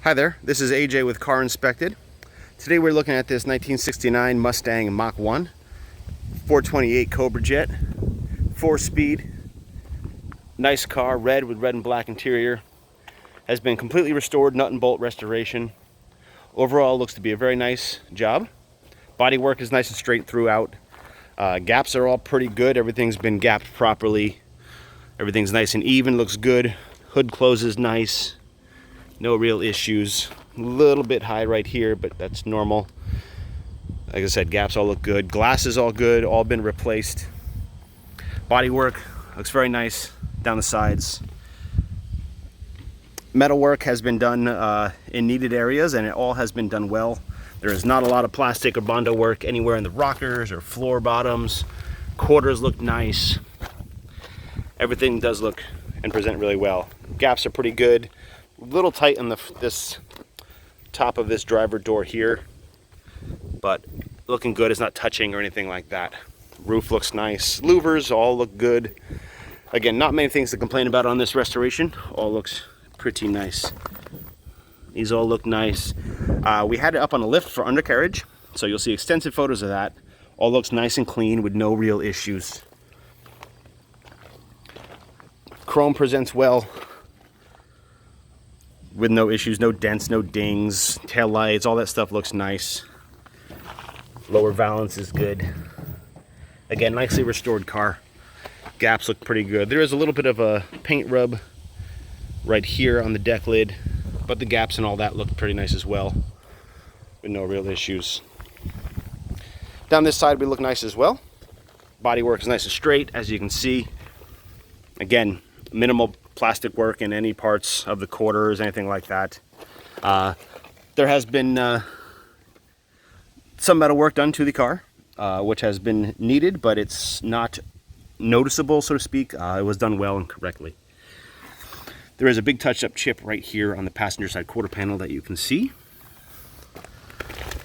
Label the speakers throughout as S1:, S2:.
S1: Hi there, this is AJ with Car Inspected. Today we're looking at this 1969 Mustang Mach 1, 428 Cobra Jet, 4-speed, nice car, red with red and black interior. Has been completely restored, nut and bolt restoration. Overall looks to be a very nice job. Bodywork is nice and straight throughout. Gaps are all pretty good, everything's been gapped properly. Everything's nice and even, looks good. Hood closes nice. No real issues. A little bit high right here, but that's normal. Like I said, gaps all look good. Glass is all good, all been replaced. Bodywork looks very nice down the sides. Metalwork has been done in needed areas, and it all has been done well. There is not a lot of plastic or Bondo work anywhere in the rockers or floor bottoms. Quarters look nice. Everything does look and present really well. Gaps are pretty good. A little tight on this top of this driver door here, but looking good. It's not touching or anything like that. Roof looks nice. Louvers all look good. Again, not many things to complain about on this restoration. All looks pretty nice. These all look nice. We had it up on a lift for undercarriage, so you'll see extensive photos of that. All looks nice and clean with no real issues. Chrome presents well with no issues, no dents, no dings, tail lights, all that stuff looks nice. Lower valance is good. Again, nicely restored car. Gaps look pretty good. There is a little bit of a paint rub right here on the deck lid, but the gaps and all that look pretty nice as well, with no real issues. Down this side we look nice as well. Bodywork is nice and straight, as you can see. Again, minimal plastic work in any parts of the quarters, anything like that. There has been some metal work done to the car, which has been needed, but it's not noticeable, so to speak. It was done well and correctly. There is a big touch-up chip right here on the passenger side quarter panel that you can see.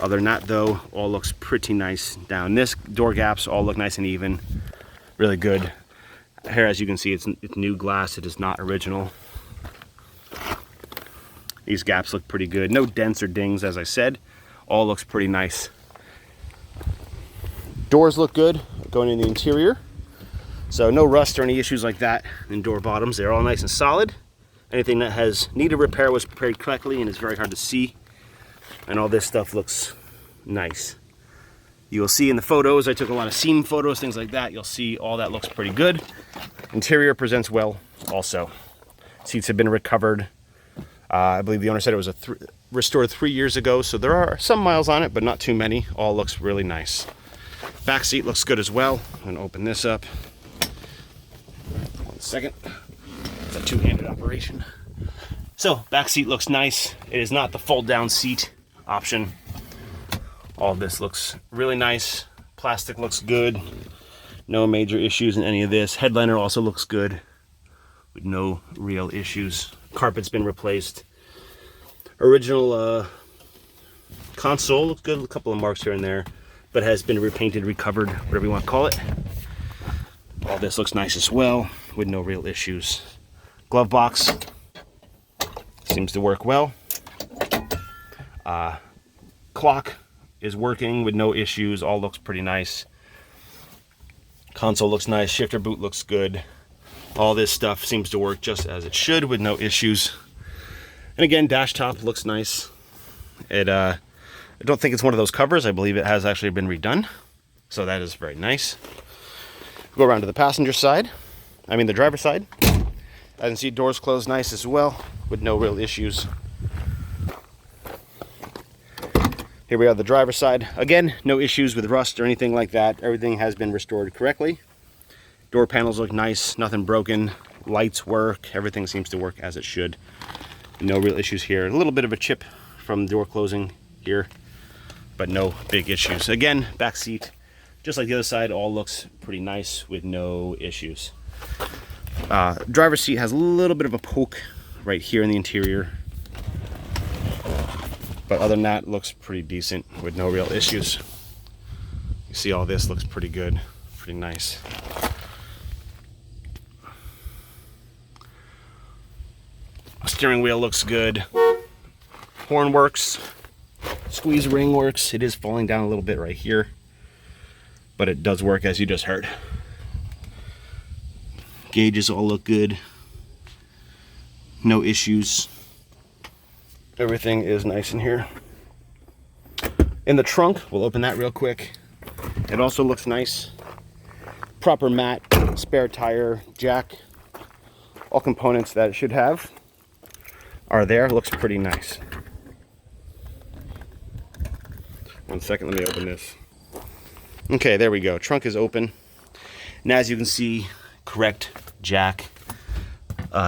S1: Other than that, though, all looks pretty nice down. This door gaps all look nice and even, really good. Here, as you can see, it's new glass. It is not original. These gaps look pretty good. No dents or dings, as I said. All looks pretty nice. Doors look good going in the interior. So no rust or any issues like that in door bottoms. They're all nice and solid. Anything that has needed repair was prepared correctly and is very hard to see. And all this stuff looks nice. You will see in the photos, I took a lot of seam photos, things like that. You'll see all that looks pretty good. Interior presents well also. Seats have been recovered. I believe the owner said it was restored 3 years ago, so there are some miles on it, but not too many. All looks really nice. Back seat looks good as well. I'm going to open this up. 1 second. It's a two-handed operation. So, back seat looks nice. It is not the fold-down seat option. All this looks really nice. Plastic looks good. No major issues in any of this. Headliner also looks good with no real issues. Carpet's been replaced. Original console looks good. A couple of marks here and there, but has been repainted, recovered, whatever you want to call it. All this looks nice as well with no real issues. Glove box seems to work well. Clock is working with no issues. All looks pretty nice. Console looks nice. Shifter boot looks good. All this stuff seems to work just as it should with no issues. And again, dash top looks nice. I don't think it's one of those covers. I believe it has actually been redone, so that is very nice. Go around to the passenger side. I mean the driver's side. As you can see, doors closed nice as well with no real issues. Here we are, the driver's side. Again, no issues with rust or anything like that. Everything has been restored correctly. Door panels look nice, nothing broken. Lights work, everything seems to work as it should. No real issues here. A little bit of a chip from door closing here, but no big issues. Again, back seat, just like the other side, all looks pretty nice with no issues. Driver's seat has a little bit of a poke right here in the interior. But other than that, looks pretty decent with no real issues. You see all this looks pretty good, pretty nice. Steering wheel looks good. Horn works. Squeeze ring works. It is falling down a little bit right here, but it does work as you just heard. Gauges all look good. No issues. Everything is nice in here. In the trunk, we'll open that real quick. It also looks nice. Proper mat, spare tire, jack. All components that it should have are there. Looks pretty nice. One second, let me open this. Okay, there we go. Trunk is open. And as you can see, correct jack.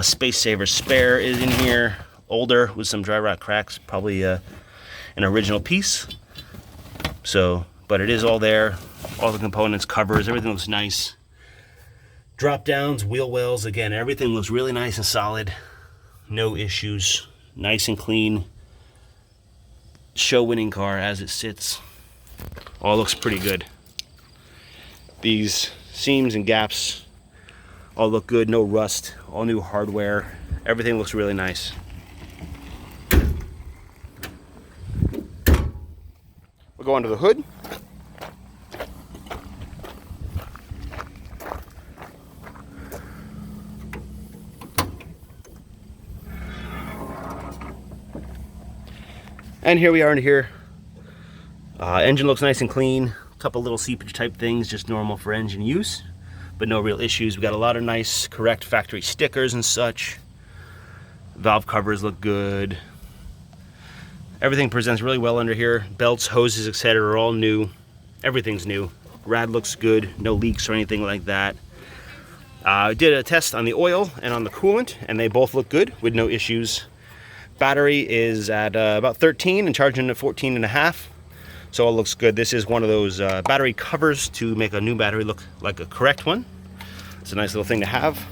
S1: Space saver spare is in here. Older with some dry rot cracks. Probably an original piece. So, but it is all there. All the components, covers, everything looks nice. Drop downs, wheel wells, again, everything looks really nice and solid. No issues. Nice and clean. Show winning car as it sits. All looks pretty good. These seams and gaps all look good, no rust, all new hardware. Everything looks really nice. We'll go under the hood. And here we are in here. Engine looks nice and clean. A couple little seepage type things, just normal for engine use, but no real issues. We got a lot of nice, correct factory stickers and such. Valve covers look good. Everything presents really well under here. Belts, hoses, etc. are all new. Everything's new. Rad looks good. No leaks or anything like that. I did a test on the oil and on the coolant, and they both look good with no issues. Battery is at about 13 and charging at 14.5. So all looks good. This is one of those battery covers to make a new battery look like a correct one. It's a nice little thing to have.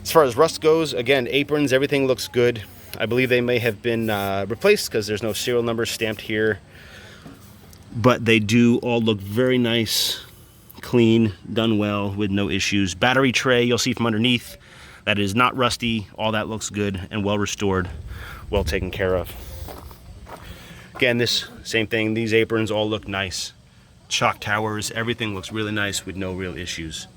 S1: As far as rust goes, again, aprons, everything looks good. I believe they may have been replaced because there's no serial number stamped here. But they do all look very nice, clean, done well with no issues. Battery tray, you'll see from underneath, that is not rusty. All that looks good and well restored, well taken care of. Again, this same thing, these aprons all look nice. Shock towers, everything looks really nice with no real issues.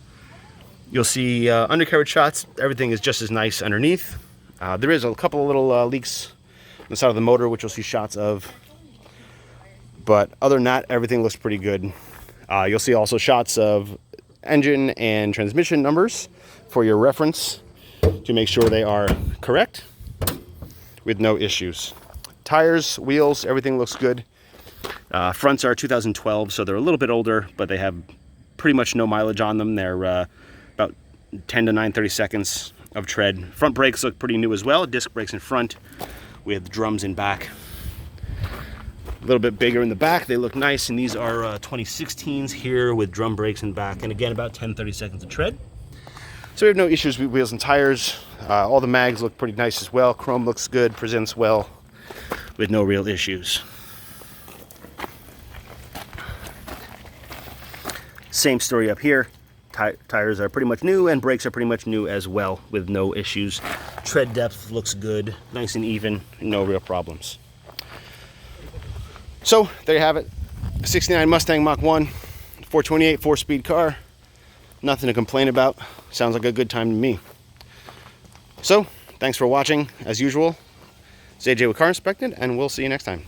S1: You'll see undercarriage shots, everything is just as nice underneath. There is a couple of little leaks on the side of the motor, which you'll see shots of. But other than that, everything looks pretty good. You'll see also shots of engine and transmission numbers for your reference to make sure they are correct with no issues. Tires, wheels, everything looks good. Fronts are 2012, so they're a little bit older, but they have pretty much no mileage on them. They're about 10 to 9/30 seconds of tread. Front brakes look pretty new as well. Disc brakes in front with drums in back. A little bit bigger in the back. They look nice, and these are 2016s here with drum brakes in back. And again, about 10-30 seconds of tread. So we have no issues with wheels and tires. All the mags look pretty nice as well. Chrome looks good, presents well with no real issues. Same story up here. Tires are pretty much new and brakes are pretty much new as well with no issues. Tread depth looks good, nice and even, no real problems. So there you have it. 69 Mustang Mach 1, 428, 4-speed car. Nothing to complain about. Sounds like a good time to me. So thanks for watching as usual. It's AJ with Car Inspected, and we'll see you next time.